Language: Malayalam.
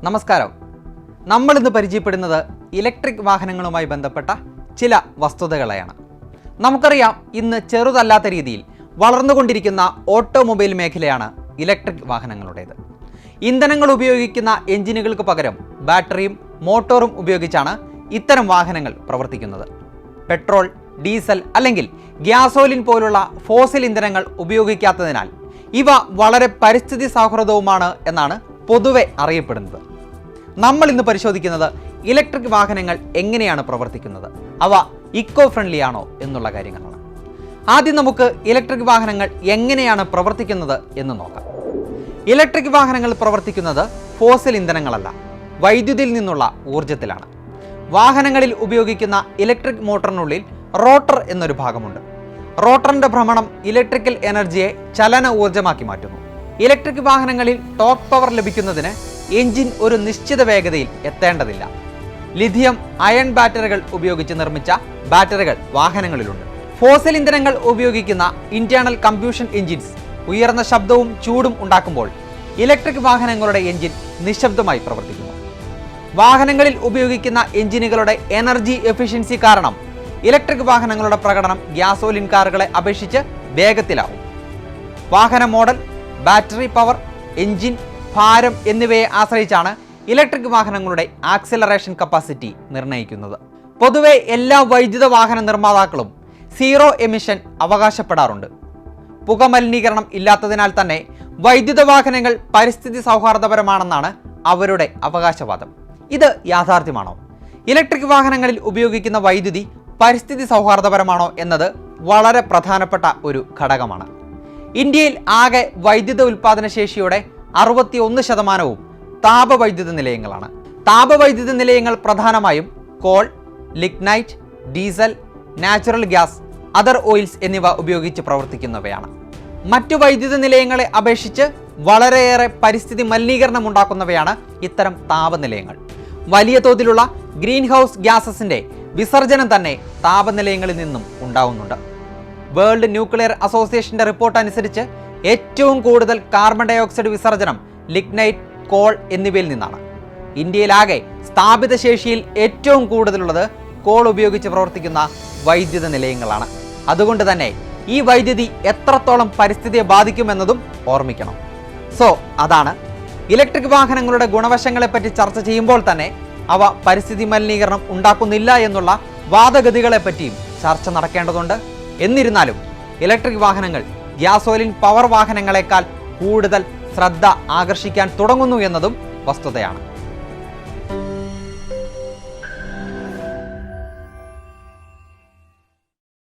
നമസ്കാരം. നമ്മൾ ഇന്ന് പരിചയപ്പെടുന്നത് ഇലക്ട്രിക് വാഹനങ്ങളുമായി ബന്ധപ്പെട്ട ചില വസ്തുതകളെയാണ്. നമുക്കറിയാം, ഇന്ന് ചെറുതല്ലാത്ത രീതിയിൽ വളർന്നുകൊണ്ടിരിക്കുന്ന ഓട്ടോമൊബൈൽ മേഖലയാണ് ഇലക്ട്രിക് വാഹനങ്ങളുടേത്. ഇന്ധനങ്ങൾ ഉപയോഗിക്കുന്ന എഞ്ചിനുകൾക്ക് പകരം ബാറ്ററിയും മോട്ടോറും ഉപയോഗിച്ചാണ് ഇത്തരം വാഹനങ്ങൾ പ്രവർത്തിക്കുന്നത്. പെട്രോൾ, ഡീസൽ അല്ലെങ്കിൽ ഗ്യാസോലിൻ പോലുള്ള ഫോസിൽ ഇന്ധനങ്ങൾ ഉപയോഗിക്കാത്തതിനാൽ ഇവ വളരെ പരിസ്ഥിതി സൗഹൃദവുമാണ് എന്നാണ് പൊതുവെ അറിയപ്പെടുന്നത്. നമ്മൾ ഇന്ന് പരിശോധിക്കുന്നത് ഇലക്ട്രിക് വാഹനങ്ങൾ എങ്ങനെയാണ് പ്രവർത്തിക്കുന്നത്, അവ ഇക്കോ ഫ്രണ്ട്ലി ആണോ എന്നുള്ള കാര്യങ്ങളാണ്. ആദ്യം നമുക്ക് ഇലക്ട്രിക് വാഹനങ്ങൾ എങ്ങനെയാണ് പ്രവർത്തിക്കുന്നത് എന്ന് നോക്കാം. ഇലക്ട്രിക് വാഹനങ്ങൾ പ്രവർത്തിക്കുന്നത് ഫോസിൽ ഇന്ധനങ്ങളല്ല, വൈദ്യുതിയിൽ നിന്നുള്ള ഊർജത്തിലാണ്. വാഹനങ്ങളിൽ ഉപയോഗിക്കുന്ന ഇലക്ട്രിക് മോട്ടറിനുള്ളിൽ റോട്ടർ എന്നൊരു ഭാഗമുണ്ട്. റോട്ടറിന്റെ ഭ്രമണം ഇലക്ട്രിക്കൽ എനർജിയെ ചലന ഊർജ്ജമാക്കി മാറ്റുന്നു. ഇലക്ട്രിക് വാഹനങ്ങളിൽ ടോർക്ക് പവർ ലഭിക്കുന്നതിന് എഞ്ചിൻ ഒരു നിശ്ചിത വേഗതയിൽ എത്തേണ്ടതില്ല. ലിഥിയം അയൺ ബാറ്ററികൾ ഉപയോഗിച്ച് നിർമ്മിച്ച ബാറ്ററികൾ വാഹനങ്ങളിലുണ്ട്. ഫോസിൽ ഇന്ധനങ്ങൾ ഉപയോഗിക്കുന്ന ഇന്റേണൽ കമ്പ്യൂഷൻ എഞ്ചിൻസ് ഉയർന്ന ശബ്ദവും ചൂടും ഉണ്ടാക്കുമ്പോൾ ഇലക്ട്രിക് വാഹനങ്ങളുടെ എഞ്ചിൻ നിശബ്ദമായി പ്രവർത്തിക്കുന്നു. വാഹനങ്ങളിൽ ഉപയോഗിക്കുന്ന എഞ്ചിനുകളുടെ എനർജി എഫിഷ്യൻസി കാരണം ഇലക്ട്രിക് വാഹനങ്ങളുടെ പ്രകടനം ഗ്യാസോലിൻ കാറുകളെ അപേക്ഷിച്ച് വേഗത്തിലാവും. വാഹന മോഡൽ, ബാറ്ററി പവർ, എഞ്ചിൻ ഭാരം എന്നിവയെ ആശ്രയിച്ചാണ് ഇലക്ട്രിക് വാഹനങ്ങളുടെ ആക്സിലറേഷൻ കപ്പാസിറ്റി നിർണ്ണയിക്കുന്നത്. പൊതുവെ എല്ലാ വൈദ്യുത വാഹന നിർമ്മാതാക്കളും സീറോ എമിഷൻ അവകാശപ്പെടാറുണ്ട്. പുകമലിനീകരണം ഇല്ലാത്തതിനാൽ തന്നെ വൈദ്യുത വാഹനങ്ങൾ പരിസ്ഥിതി സൗഹാർദ്ദപരമാണെന്നാണ് അവരുടെ അവകാശവാദം. ഇത് യാഥാർത്ഥ്യമാണോ? ഇലക്ട്രിക് വാഹനങ്ങളിൽ ഉപയോഗിക്കുന്ന വൈദ്യുതി പരിസ്ഥിതി സൗഹാർദ്ദപരമാണോ എന്നത് വളരെ പ്രധാനപ്പെട്ട ഒരു ഘടകമാണ്. ഇന്ത്യയിൽ ആകെ വൈദ്യുത ഉൽപാദന ശേഷിയുടെ 61% താപവൈദ്യുത നിലയങ്ങളാണ്. താപവൈദ്യുത നിലയങ്ങൾ പ്രധാനമായും call, lignite, diesel, natural gas, other oils എന്നിവ ഉപയോഗിച്ച് പ്രവർത്തിക്കുന്നവയാണ്. മറ്റു വൈദ്യുത നിലയങ്ങളെ അപേക്ഷിച്ച് വളരെയേറെ പരിസ്ഥിതി മലിനീകരണം ഉണ്ടാക്കുന്നവയാണ് ഇത്തരം താപനിലയങ്ങൾ. വലിയ തോതിലുള്ള ഗ്രീൻ ഹൗസ് ഗ്യാസസിന്റെ വിസർജനം തന്നെ താപനിലയങ്ങളിൽ നിന്നും ഉണ്ടാവുന്നുണ്ട്. വേൾഡ് ന്യൂക്ലിയർ അസോസിയേഷന്റെ റിപ്പോർട്ട് അനുസരിച്ച് ഏറ്റവും കൂടുതൽ കാർബൺ ഡയോക്സൈഡ് വിസർജനം ലിഗ്നൈറ്റ്, കോൾ എന്നിവയിൽ നിന്നാണ്. ഇന്ത്യയിലാകെ സ്ഥാപിത ശേഷിയിൽ ഏറ്റവും കൂടുതലുള്ളത് കോൾ ഉപയോഗിച്ച് പ്രവർത്തിക്കുന്ന വൈദ്യുത നിലയങ്ങളാണ്. അതുകൊണ്ട് തന്നെ ഈ വൈദ്യുതി എത്രത്തോളം പരിസ്ഥിതിയെ ബാധിക്കുമെന്നതും ഓർമ്മിക്കണം. അതാണ് ഇലക്ട്രിക് വാഹനങ്ങളുടെ ഗുണവശങ്ങളെപ്പറ്റി ചർച്ച ചെയ്യുമ്പോൾ തന്നെ അവ പരിസ്ഥിതി മലിനീകരണം ഉണ്ടാക്കുന്നില്ല എന്നുള്ള വാദഗതികളെപ്പറ്റിയും ചർച്ച നടക്കേണ്ടതുണ്ട്. എന്നിരുന്നാലും ഇലക്ട്രിക് വാഹനങ്ങൾ ഗ്യാസോലിൻ പവർ വാഹനങ്ങളെക്കാൾ കൂടുതൽ ശ്രദ്ധ ആകർഷിക്കാൻ തുടങ്ങുന്നു എന്നതും വസ്തുതയാണ്.